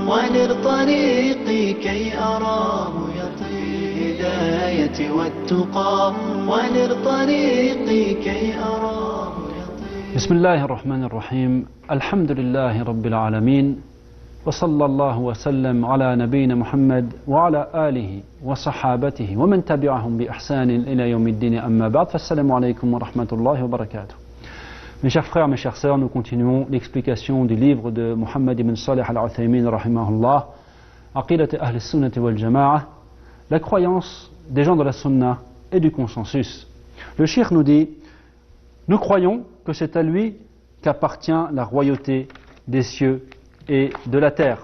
ونر طريقي كي أراه يطير الهداية والتقى ونر طريقي كي أراه يطير. بسم الله الرحمن الرحيم. الحمد لله رب العالمين وصلى الله وسلم على نبينا محمد وعلى آله وصحابته ومن تبعهم بإحسان إلى يوم الدين أما بعد فالسلام عليكم ورحمة الله وبركاته. Mes chers frères, mes chères sœurs, nous continuons l'explication du livre de Muhammad ibn Salih al-Uthaymin rahimahullah, Aqidat Ahl al-Sunnah wal Jama'ah, la croyance des gens de la Sunna et du consensus. Le cheikh nous dit, nous croyons que c'est à lui qu'appartient la royauté des cieux et de la terre.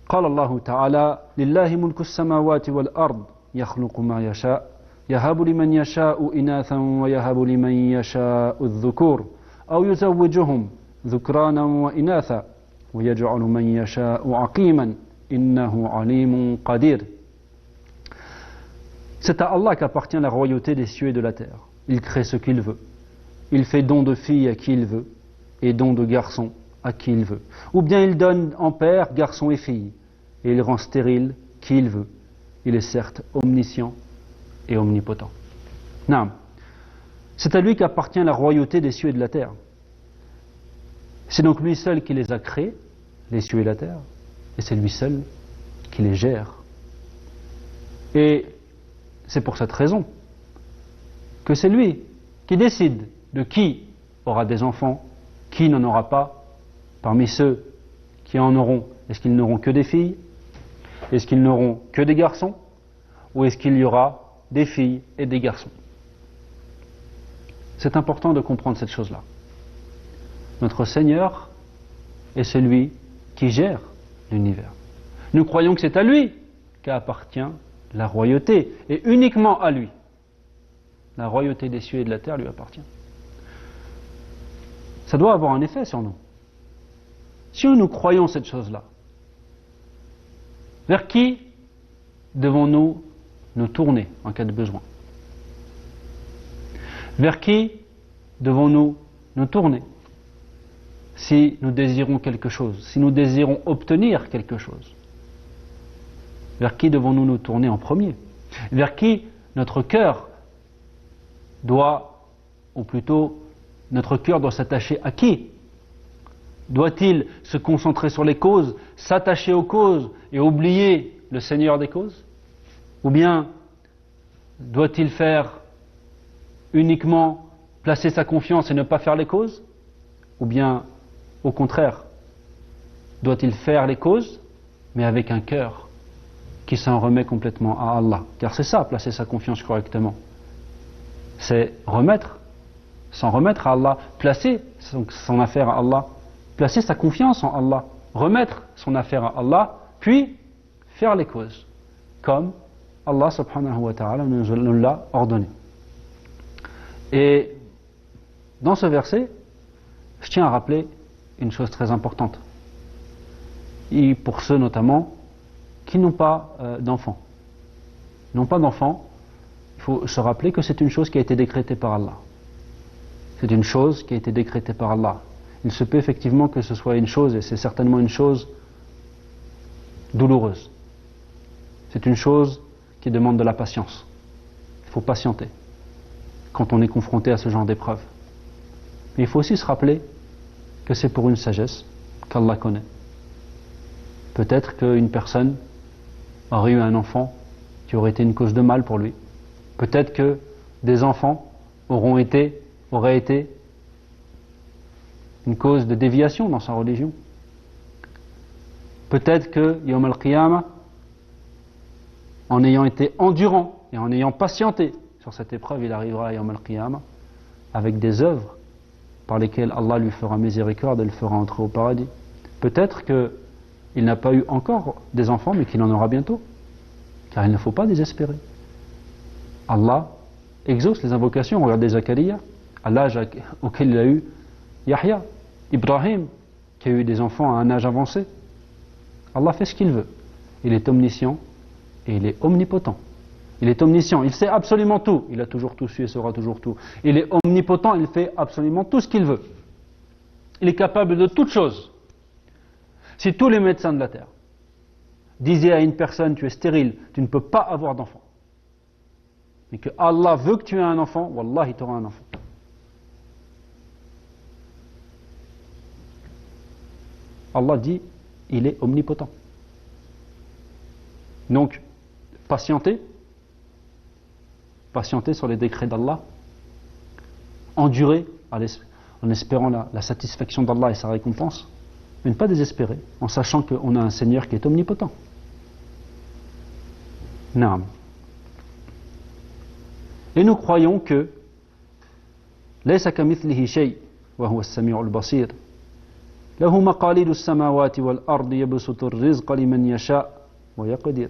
قال الله تعالى لله ملك السماوات والأرض يخلق ما يشاء يهب لمن يشاء إناثا ويهب لمن يشاء الذكور أو يزوجهم ذكرانا وإناثا ويجعل من يشاء عقيما إنه عليم قدير. C'est à Allah qu'appartient la royauté des cieux et de la terre. Il crée ce qu'il veut. Il fait don de filles à qui il veut et don de garçons à qui il veut. Ou bien il donne en père garçons et filles et il rend stérile qui il veut. Il est certes omniscient et omnipotent. Non. C'est à lui qu'appartient la royauté des cieux et de la terre. C'est donc lui seul qui les a créés, les cieux et la terre, et c'est lui seul qui les gère. Et c'est pour cette raison que c'est lui qui décide de qui aura des enfants, qui n'en aura pas. Parmi ceux qui en auront, est-ce qu'ils n'auront que des filles? Est-ce qu'ils n'auront que des garçons? Ou est-ce qu'il y aura des filles et des garçons? C'est important de comprendre cette chose-là. Notre Seigneur est celui qui gère l'univers. Nous croyons que c'est à lui qu'appartient la royauté, et uniquement à lui. La royauté des cieux et de la terre lui appartient. Ça doit avoir un effet sur nous. Si nous croyons cette chose-là, vers qui devons-nous nous tourner en cas de besoin? Vers qui devons-nous nous tourner si nous désirons quelque chose, si nous désirons obtenir quelque chose? Vers qui devons-nous nous tourner en premier? Vers qui notre cœur doit, ou plutôt notre cœur doit s'attacher à qui? Doit-il se concentrer sur les causes, s'attacher aux causes et oublier le Seigneur des causes? Ou bien doit-il faire uniquement placer sa confiance et ne pas faire les causes? Ou bien, au contraire, doit-il faire les causes, mais avec un cœur qui s'en remet complètement à Allah? Car c'est ça, placer sa confiance correctement. C'est s'en remettre à Allah, placer son affaire à Allah, placer sa confiance en Allah, remettre son affaire à Allah, puis faire les causes, comme Allah subhanahu wa ta'ala nous l'a ordonné. Et dans ce verset, je tiens à rappeler une chose très importante, et pour ceux notamment qui n'ont pas d'enfants. N'ont pas d'enfants, il faut se rappeler que c'est une chose qui a été décrétée par Allah. C'est une chose qui a été décrétée par Allah. Il se peut effectivement que ce soit une chose, et c'est certainement une chose douloureuse. C'est une chose qui demande de la patience. Il faut patienter quand on est confronté à ce genre d'épreuve. Mais il faut aussi se rappeler que c'est pour une sagesse qu'Allah connaît. Peut-être qu'une personne aurait eu un enfant qui aurait été une cause de mal pour lui. Peut-être que des enfants auraient été une cause de déviation dans sa religion. Peut-être que Yawm al-Qiyamah, en ayant été endurant et en ayant patienté sur cette épreuve, il arrivera à Yawm al-Qiyamah avec des œuvres par lesquelles Allah lui fera miséricorde et le fera entrer au paradis. Peut-être qu'il n'a pas eu encore des enfants, mais qu'il en aura bientôt. Car il ne faut pas désespérer. Allah exauce les invocations. Regardez Zakaria, à l'âge auquel il a eu Yahya, Ibrahim, qui a eu des enfants à un âge avancé. Allah fait ce qu'il veut. Il est omniscient et il est omnipotent. Il est omniscient, il sait absolument tout. Il a toujours tout su et saura toujours tout. Il est omnipotent, il fait absolument tout ce qu'il veut. Il est capable de toutes choses. Si tous les médecins de la terre disaient à une personne, tu es stérile, tu ne peux pas avoir d'enfant, mais que Allah veut que tu aies un enfant, Wallah, tu auras un enfant. Allah dit, il est omnipotent. Donc, patientez sur les décrets d'Allah, endurez en espérant la satisfaction d'Allah et sa récompense, mais ne pas désespérer, en sachant qu'on a un Seigneur qui est omnipotent. Naam. Et nous croyons que ليس كمثله شيء وهو السميع البصير له مقاليد السماوات والأرض يبسط الرزق لمن يشاء ويقدر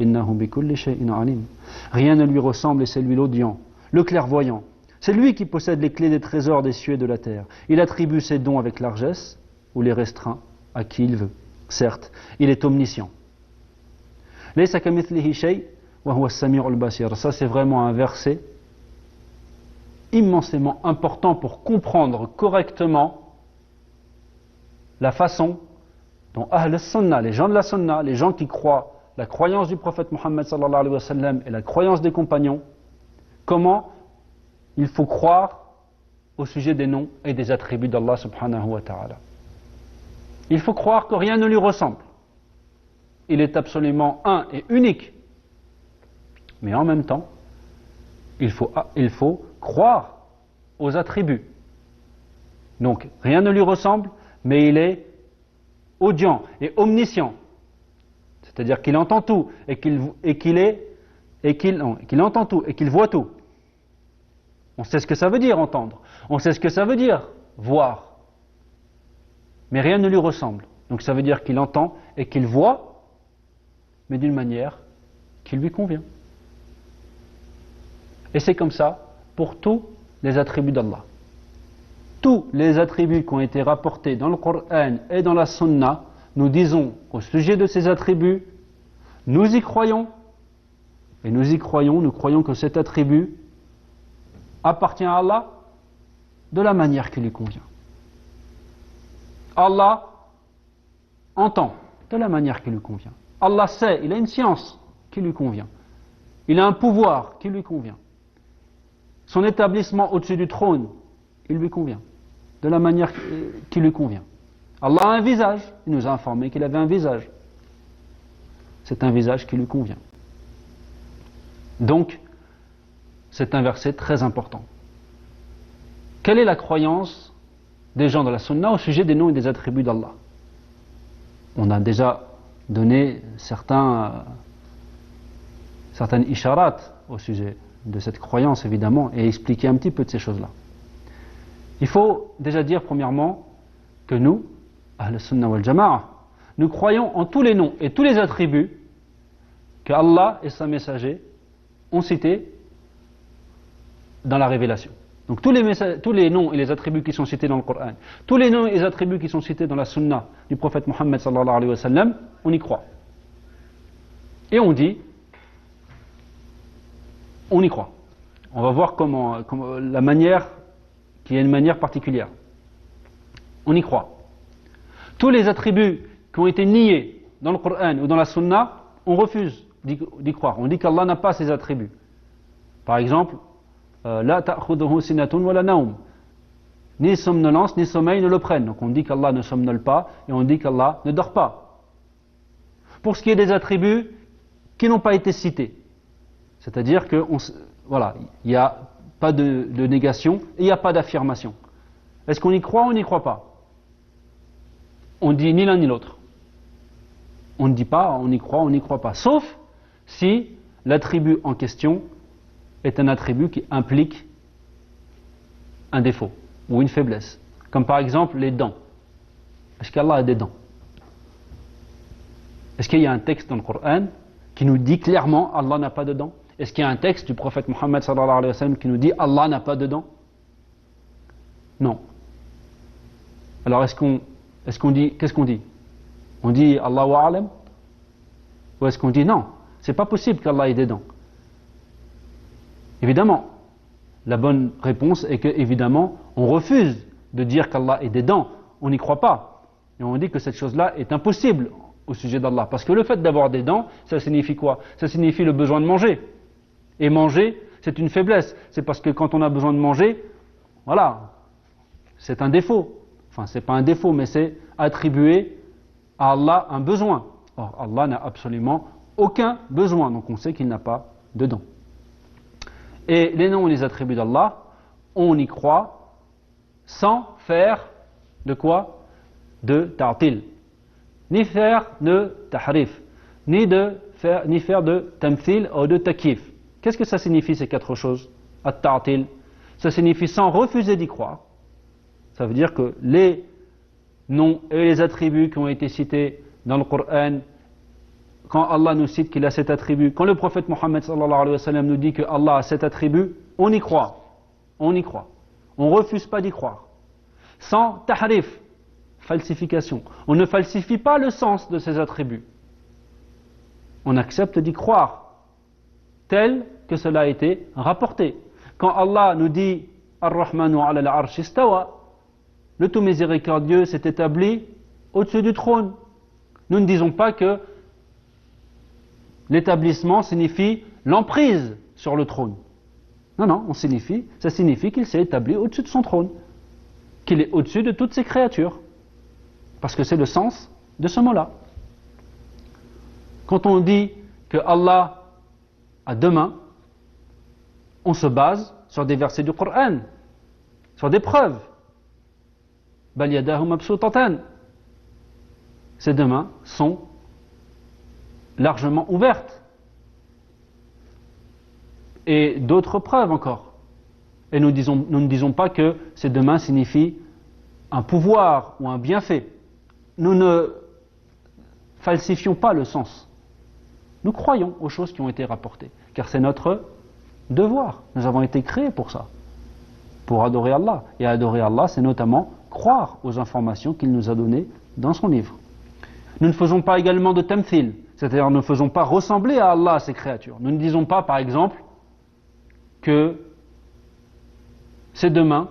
إنه بكل شيء عليم. Rien ne lui ressemble et c'est lui l'audient, le clairvoyant. C'est lui qui possède les clés des trésors des cieux et de la terre. Il attribue ses dons avec largesse ou les restreint à qui il veut. Certes, il est omniscient. ليس كمثله شيء وهو السميع البصير. Ça c'est vraiment un verset immensément important pour comprendre correctement la façon dont Ahl Sunnah, les gens de la Sunnah, les gens qui croient la croyance du prophète Mohammed sallallahu alayhi wa sallam et la croyance des compagnons, comment il faut croire au sujet des noms et des attributs d'Allah subhanahu wa ta'ala. Il faut croire que rien ne lui ressemble. Il est absolument un et unique. Mais en même temps, il faut croire aux attributs. Donc, rien ne lui ressemble, mais il est audient et omniscient. C'est-à-dire qu'il entend tout et qu'il entend tout et qu'il voit tout. On sait ce que ça veut dire entendre. On sait ce que ça veut dire voir. Mais rien ne lui ressemble. Donc ça veut dire qu'il entend et qu'il voit, mais d'une manière qui lui convient. Et c'est comme ça pour tous les attributs d'Allah. Tous les attributs qui ont été rapportés dans le Coran et dans la Sunna, nous disons au sujet de ces attributs, nous y croyons, et nous croyons que cet attribut appartient à Allah de la manière qui lui convient. Allah entend de la manière qui lui convient. Allah sait, il a une science qui lui convient. Il a un pouvoir qui lui convient. Son établissement au-dessus du trône, il lui convient. De la manière qui lui convient. Allah a un visage, il nous a informé qu'il avait un visage. C'est un visage qui lui convient. Donc, c'est un verset très important. Quelle est la croyance des gens de la Sunna au sujet des noms et des attributs d'Allah? On a déjà donné certaines isharat au sujet de cette croyance, évidemment, et expliqué un petit peu de ces choses-là. Il faut déjà dire, premièrement, que nous, Ahl Sunnah wal Jama'a, nous croyons en tous les noms et tous les attributs que Allah et sa messager ont cités dans la révélation. Donc tous les noms et les attributs qui sont cités dans le Coran, tous les noms et les attributs qui sont cités dans la Sunna du prophète Mohammed sallallahu alayhi wa sallam, on y croit. Et on dit, on y croit. On va voir comment la manière, qu'il y a une manière particulière. On y croit. Tous les attributs qui ont été niés dans le Coran ou dans la Sunna, on refuse d'y croire. On dit qu'Allah n'a pas ces attributs. Par exemple, La ta'khudhuhu sinatun wa la naum. Ni somnolence ni sommeil ne le prennent. Donc on dit qu'Allah ne somnole pas et on dit qu'Allah ne dort pas. Pour ce qui est des attributs qui n'ont pas été cités, c'est-à-dire que voilà, il n'y a pas de négation et il n'y a pas d'affirmation. Est-ce qu'on y croit ou on n'y croit pas? On dit ni l'un ni l'autre. On ne dit pas on y croit ou on n'y croit pas. Sauf si l'attribut en question est un attribut qui implique un défaut ou une faiblesse. Comme par exemple les dents. Est-ce qu'Allah a des dents? Est-ce qu'il y a un texte dans le Coran qui nous dit clairement Allah n'a pas de dents? Est-ce qu'il y a un texte du prophète Mohammed sallallahu alayhi wa sallam qui nous dit Allah n'a pas de dents? Non. Alors qu'est-ce qu'on dit? On dit Allahu a'lam? Ou est-ce qu'on dit non, c'est pas possible qu'Allah ait des dents? Évidemment, la bonne réponse est que, évidemment, on refuse de dire qu'Allah ait des dents, on n'y croit pas. Et on dit que cette chose-là est impossible au sujet d'Allah. Parce que le fait d'avoir des dents, ça signifie quoi? Ça signifie le besoin de manger. Et manger, c'est une faiblesse. C'est parce que quand on a besoin de manger, voilà, c'est un défaut. Enfin, c'est pas un défaut, mais c'est attribuer à Allah un besoin. Or, Allah n'a absolument aucun besoin. Donc on sait qu'il n'a pas de dents. Et les noms et les attributs d'Allah, on y croit sans faire de quoi? De ta'til. Ni faire de tahrif. Ni faire de tamthil ou de takif. Qu'est-ce que ça signifie ces quatre choses? At-ta'til. Ça signifie sans refuser d'y croire. Ça veut dire que les noms et les attributs qui ont été cités dans le Coran, quand Allah nous cite qu'il a cet attribut, quand le prophète Mohammed sallallahu alayhi wa sallam nous dit que Allah a cet attribut, on y croit. On y croit. On ne refuse pas d'y croire. Sans tahrif, falsification. On ne falsifie pas le sens de ces attributs. On accepte d'y croire, tel que cela a été rapporté. Quand Allah nous dit Ar-Rahmanu ala al-arsh istawa, le tout miséricordieux s'est établi au-dessus du trône. Nous ne disons pas que l'établissement signifie l'emprise sur le trône. Non, non, ça signifie qu'il s'est établi au-dessus de son trône, qu'il est au-dessus de toutes ses créatures. Parce que c'est le sens de ce mot-là. Quand on dit que Allah a deux mains, on se base sur des versets du Coran, sur des preuves. Bal yadahu mabsutatan. Ces deux mains sont largement ouvertes. Et d'autres preuves encore. Et nous ne disons pas que ces deux mains signifient un pouvoir ou un bienfait. Nous ne falsifions pas le sens. Nous croyons aux choses qui ont été rapportées. Car c'est notre devoir. Nous avons été créés pour ça. Pour adorer Allah. Et adorer Allah, c'est notamment croire aux informations qu'il nous a données dans son livre. Nous ne faisons pas également de tamthil. C'est-à-dire, nous ne faisons pas ressembler à Allah à ses créatures. Nous ne disons pas, par exemple, que ces deux mains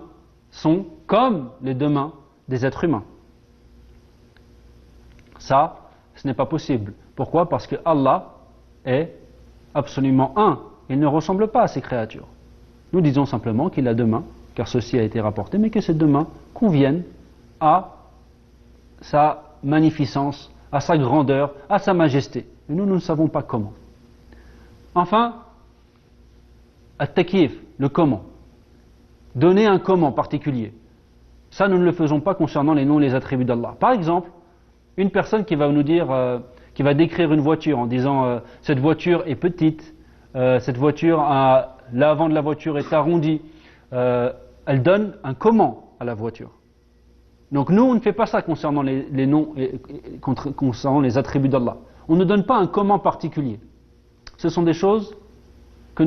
sont comme les deux mains des êtres humains. Ça, ce n'est pas possible. Pourquoi? Parce que Allah est absolument un. Il ne ressemble pas à ses créatures. Nous disons simplement qu'il a deux mains, car ceci a été rapporté, mais que ces deux mains conviennent à sa magnificence, à sa grandeur, à sa majesté. Et nous ne savons pas comment. Enfin, at-takif, le comment. Donner un comment particulier. Ça, nous ne le faisons pas concernant les noms et les attributs d'Allah. Par exemple, une personne qui va nous dire, qui va décrire une voiture en disant cette voiture est petite, cette voiture, l'avant de la voiture est arrondi, elle donne un comment à la voiture. Donc nous, on ne fait pas ça concernant les noms et concernant les attributs d'Allah. On ne donne pas un comment particulier. Ce sont des choses que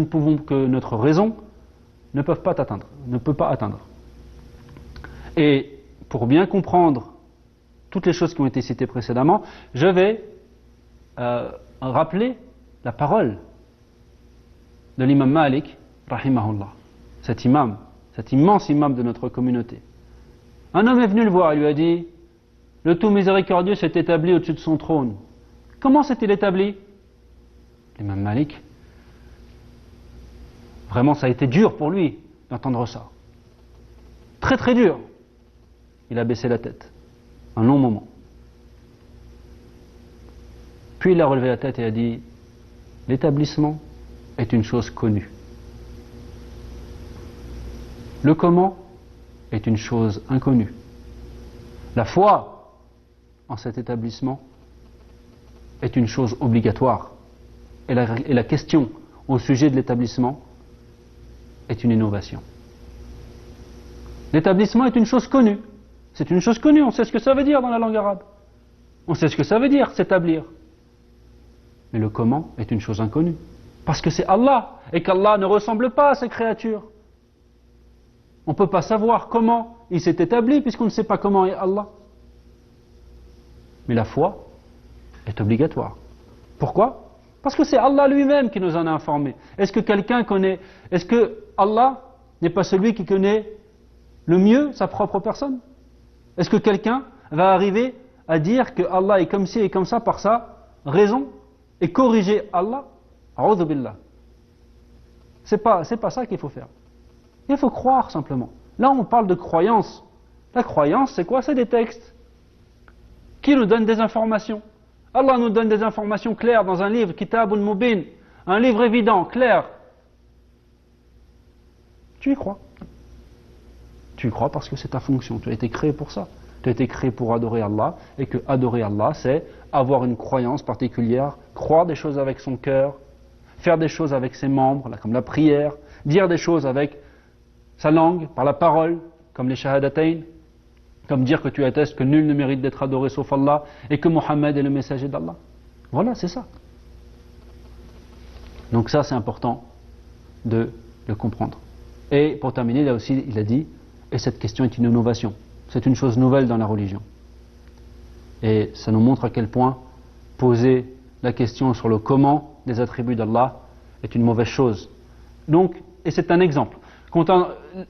notre raison ne peut pas atteindre. Et pour bien comprendre toutes les choses qui ont été citées précédemment, je vais rappeler la parole de l'imam Malik, rahimahullah, cet immense imam de notre communauté. Un homme est venu le voir et lui a dit: le tout miséricordieux s'est établi au-dessus de son trône. Comment s'est-il établi? L'imam Malik, vraiment ça a été dur pour lui d'entendre ça. Très très dur. Il a baissé la tête un long moment. Puis il a relevé la tête et a dit: l'établissement est une chose connue. Le comment est une chose inconnue. La foi en cet établissement est une chose obligatoire. Et la question au sujet de l'établissement est une innovation. L'établissement est une chose connue. C'est une chose connue, on sait ce que ça veut dire dans la langue arabe. On sait ce que ça veut dire, s'établir. Mais le comment est une chose inconnue. Parce que c'est Allah, et qu'Allah ne ressemble pas à ses créatures. On ne peut pas savoir comment il s'est établi, puisqu'on ne sait pas comment est Allah. Mais la foi est obligatoire. Pourquoi? Parce que c'est Allah lui-même qui nous en a informés. Est-ce que Allah n'est pas celui qui connaît le mieux sa propre personne? Est-ce que quelqu'un va arriver à dire que Allah est comme ci et comme ça par sa raison et corriger Allah, a'udhu billah. C'est pas ça qu'il faut faire. Il faut croire simplement. Là, on parle de croyance. La croyance, c'est quoi? C'est des textes qui nous donnent des informations. Allah nous donne des informations claires dans un livre, Kitabun Mubin, un livre évident, clair. Tu y crois. Tu y crois parce que c'est ta fonction. Tu as été créé pour ça. Tu as été créé pour adorer Allah, et que adorer Allah, c'est avoir une croyance particulière, croire des choses avec son cœur, faire des choses avec ses membres, comme la prière, dire des choses avec sa langue, par la parole, comme les shahadatayn, comme dire que tu attestes que nul ne mérite d'être adoré sauf Allah, et que Mohammed est le messager d'Allah. Voilà, c'est ça. Donc ça, c'est important de le comprendre. Et pour terminer, là aussi, il a dit, et cette question est une innovation. C'est une chose nouvelle dans la religion. Et ça nous montre à quel point poser la question sur le comment des attributs d'Allah est une mauvaise chose. Donc, et c'est un exemple.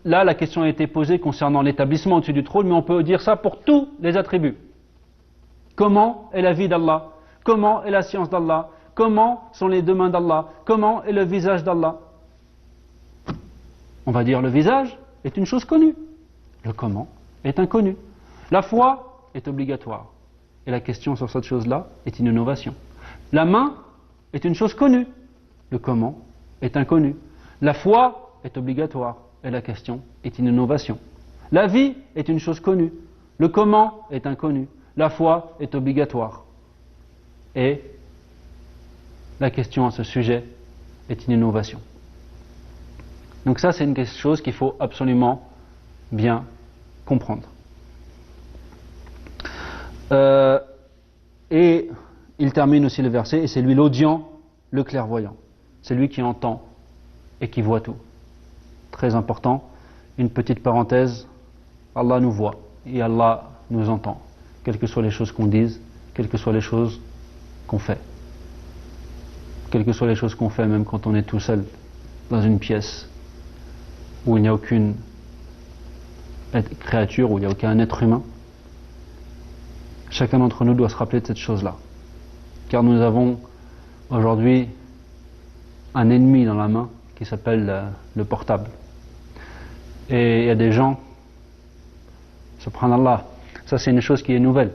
Là, la question a été posée concernant l'établissement au-dessus du trône, mais on peut dire ça pour tous les attributs. Comment est la vie d'Allah? Comment est la science d'Allah? Comment sont les deux mains d'Allah? Comment est le visage d'Allah? On va dire le visage est une chose connue. Le comment est inconnu. La foi est obligatoire. Et la question sur cette chose-là est une innovation. La main est une chose connue. Le comment est inconnu. La foi est obligatoire. Et la question est une innovation. La vie est une chose connue. Le comment est inconnu. La foi est obligatoire. Et la question à ce sujet est une innovation. Donc ça, c'est une chose qu'il faut absolument bien comprendre. Et il termine aussi le verset, et c'est lui l'audient, le clairvoyant. C'est lui qui entend et qui voit tout. Très important, une petite parenthèse, Allah nous voit et Allah nous entend, quelles que soient les choses qu'on dise, quelles que soient les choses qu'on fait. Quelles que soient les choses qu'on fait, même quand on est tout seul dans une pièce où il n'y a aucune créature, où il n'y a aucun être humain, chacun d'entre nous doit se rappeler de cette chose-là. Car nous avons aujourd'hui un ennemi dans la main qui s'appelle le portable. Et il y a des gens, subhanallah, ça c'est une chose qui est nouvelle.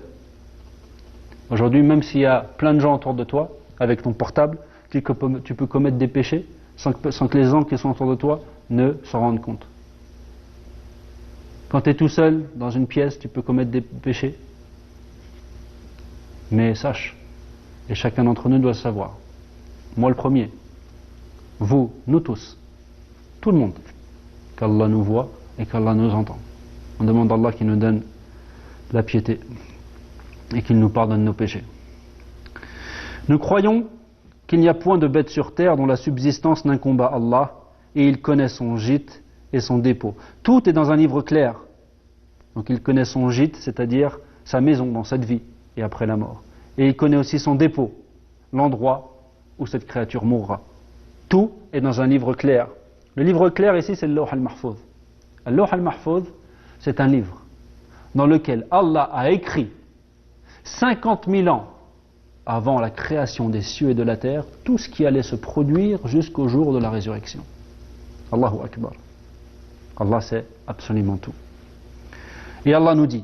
Aujourd'hui, même s'il y a plein de gens autour de toi, avec ton portable, tu peux commettre des péchés sans que les gens qui sont autour de toi ne s'en rendent compte. Quand tu es tout seul dans une pièce, tu peux commettre des péchés. Mais sache, et chacun d'entre nous doit le savoir, moi le premier, vous, nous tous, tout le monde, qu'Allah nous voit et qu'Allah nous entend. On demande à Allah qu'il nous donne la piété et qu'il nous pardonne nos péchés. Nous croyons qu'il n'y a point de bête sur terre dont la subsistance n'incombe à Allah, et il connaît son gîte et son dépôt. Tout est dans un livre clair. Donc il connaît son gîte, c'est-à-dire sa maison dans cette vie et après la mort. Et il connaît aussi son dépôt, l'endroit où cette créature mourra. Tout est dans un livre clair. Le livre clair ici, c'est le Lawh al-Mahfouz. Le Lawh al-Mahfouz, c'est un livre dans lequel Allah a écrit 50 000 ans avant la création des cieux et de la terre, tout ce qui allait se produire jusqu'au jour de la résurrection. Allahu Akbar. Allah sait absolument tout. Et Allah nous dit,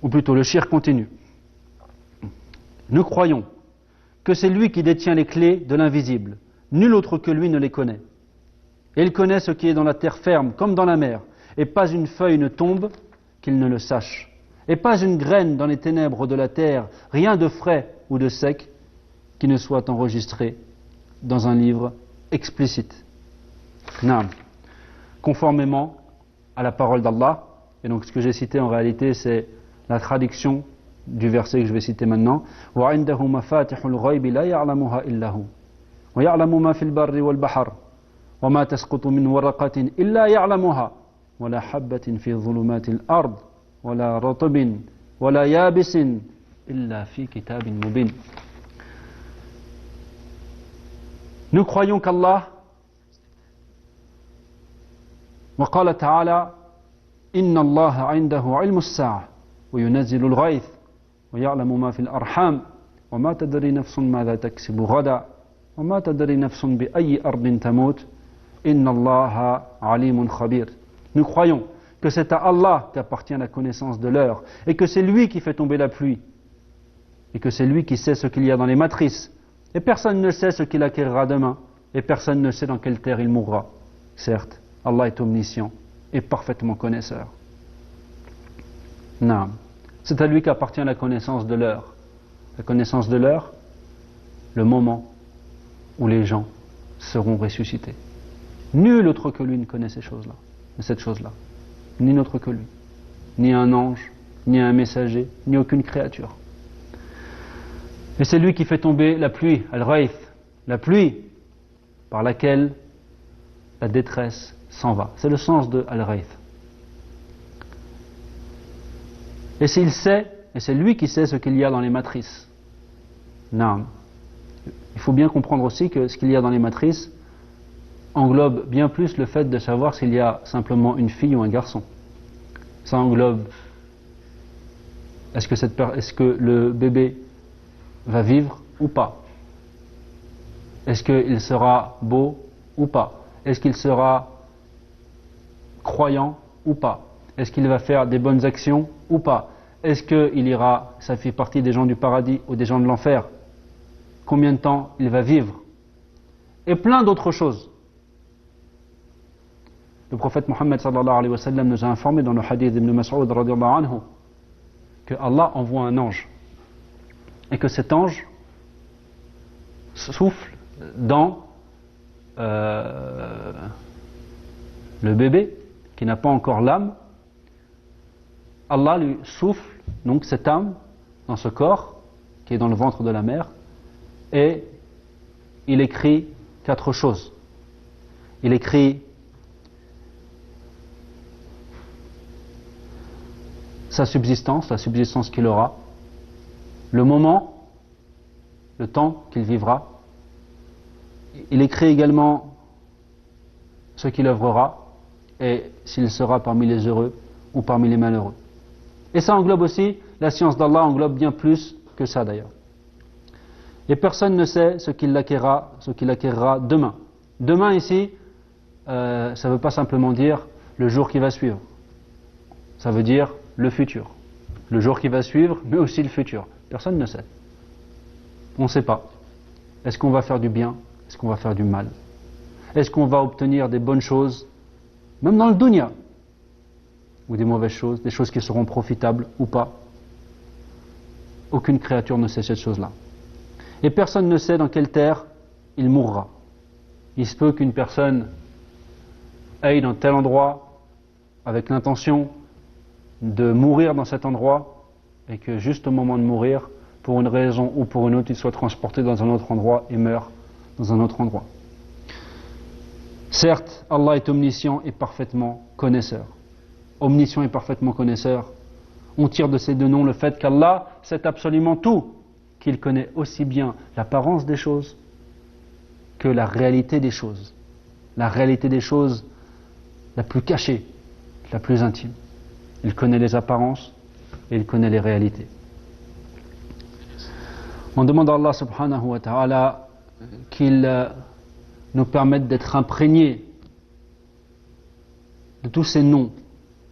ou plutôt le shirk continue, nous croyons que c'est lui qui détient les clés de l'invisible. Nul autre que lui ne les connaît. Et il connaît ce qui est dans la terre ferme comme dans la mer, et pas une feuille ne tombe qu'il ne le sache. Et pas une graine dans les ténèbres de la terre, rien de frais ou de sec qui ne soit enregistré dans un livre explicite. Naam. Conformément à la parole d'Allah, et donc ce que j'ai cité en réalité c'est la traduction du verset que je vais citer maintenant. وَعِنْدَهُ مَفَاتِحُ الْغَيْبِ لَا يَعْلَمُهَا إِلَّا هُ وَيَعْلَمُ مَا فِي الْبَرِّ وَالْبَحْرِ وَمَا تَسْقُطُ مِنْ وَرَقَةٍ إِلَّا يَعْلَمُهَا وَلَا حَبَّةٍ فِي ظُلُمَاتِ الْأَرْضِ وَلَا رَطْبٍ وَلَا يَابِسٍ إِلَّا فِي كِتَابٍ مُبِينٍ. Nous croyons qu'Allah, وقال تعالى إن الله عنده علم الساعة وينزل الغيث ويعلم ما في الأرحام وما تدري نفس ماذا تكسب غدا وما تدري نفس بأي أرض تموت إن الله عليم خبير. Nous croyons que c'est à Allah qu'appartient la connaissance de l'heure et que c'est lui qui fait tomber la pluie et que c'est lui qui sait ce qu'il y a dans les matrices et personne ne sait ce qu'il acquérera demain et personne ne sait dans quelle terre il mourra. Certes, Allah est omniscient et parfaitement connaisseur. Non. C'est à lui qu'appartient la connaissance de l'heure. La connaissance de l'heure, le moment où les gens seront ressuscités. Nul autre que lui ne connaît ces choses-là, cette chose-là. Ni autre que lui. Ni un ange, ni un messager, ni aucune créature. Et c'est lui qui fait tomber la pluie, al-Ghayth, la pluie par laquelle la détresse s'en va. C'est le sens de al-Ghayth. Et s'il sait, et c'est lui qui sait ce qu'il y a dans les matrices. Non. Il faut bien comprendre aussi que ce qu'il y a dans les matrices englobe bien plus le fait de savoir s'il y a simplement une fille ou un garçon. Ça englobe est-ce que le bébé va vivre ou pas? Est-ce qu'il sera beau ou pas? Est-ce qu'il sera croyant ou pas? Est-ce qu'il va faire des bonnes actions ou pas? Est-ce qu'il ira, ça fait partie des gens du paradis ou des gens de l'enfer? Combien de temps il va vivre? Et plein d'autres choses. Le prophète Mohammed sallallahu alayhi wa sallam nous a informé dans le hadith d'Ibn Mas'ud radiyallahu anhu que Allah envoie un ange et que cet ange souffle dans le bébé qui n'a pas encore l'âme. Allah lui souffle donc cette âme dans ce corps qui est dans le ventre de la mère et il écrit 4 choses. Il écrit sa subsistance, la subsistance qu'il aura, le moment, le temps qu'il vivra. Il écrit également ce qu'il œuvrera et s'il sera parmi les heureux ou parmi les malheureux. Et ça englobe aussi, la science d'Allah englobe bien plus que ça d'ailleurs. Et personne ne sait ce qu'il acquérera demain. Demain ici, ça ne veut pas simplement dire le jour qui va suivre. Ça veut dire le futur. Le jour qui va suivre, mais aussi le futur. Personne ne sait. On ne sait pas. Est-ce qu'on va faire du bien? Est-ce qu'on va faire du mal? Est-ce qu'on va obtenir des bonnes choses, même dans le dunya? Ou des mauvaises choses, des choses qui seront profitables ou pas? Aucune créature ne sait cette chose-là. Et personne ne sait dans quelle terre il mourra. Il se peut qu'une personne aille dans tel endroit avec l'intention de mourir dans cet endroit et que juste au moment de mourir, pour une raison ou pour une autre, il soit transporté dans un autre endroit et meurt dans un autre endroit. Certes, Allah est omniscient et parfaitement connaisseur. Omniscient et parfaitement connaisseur. On tire de ces deux noms le fait qu'Allah sait absolument tout, qu'il connaît aussi bien l'apparence des choses que la réalité des choses. La réalité des choses la plus cachée, la plus intime. Il connaît les apparences et il connaît les réalités. On demande à Allah subhanahu wa ta'ala qu'il nous permette d'être imprégnés de tous ces noms,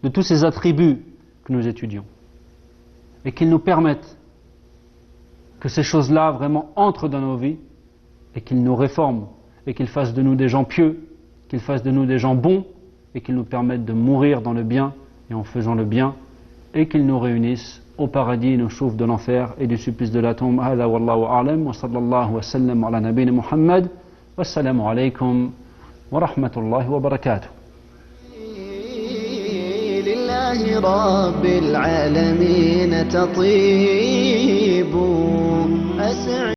de tous ces attributs que nous étudions. Et qu'il nous permette que ces choses-là vraiment entrent dans nos vies et qu'il nous réforme et qu'il fasse de nous des gens pieux, qu'il fasse de nous des gens bons et qu'il nous permette de mourir dans le bien et en faisant le bien et qu'il nous réunisse au paradis et nous sauve de l'enfer et du supplice de la tombe. Hada wallahu a'lam wa sallallahu wa sallam ala nabina Muhammad wassalamu alaykum wa rahmatullahi wa barakatuh. لله رب العالمين تطيب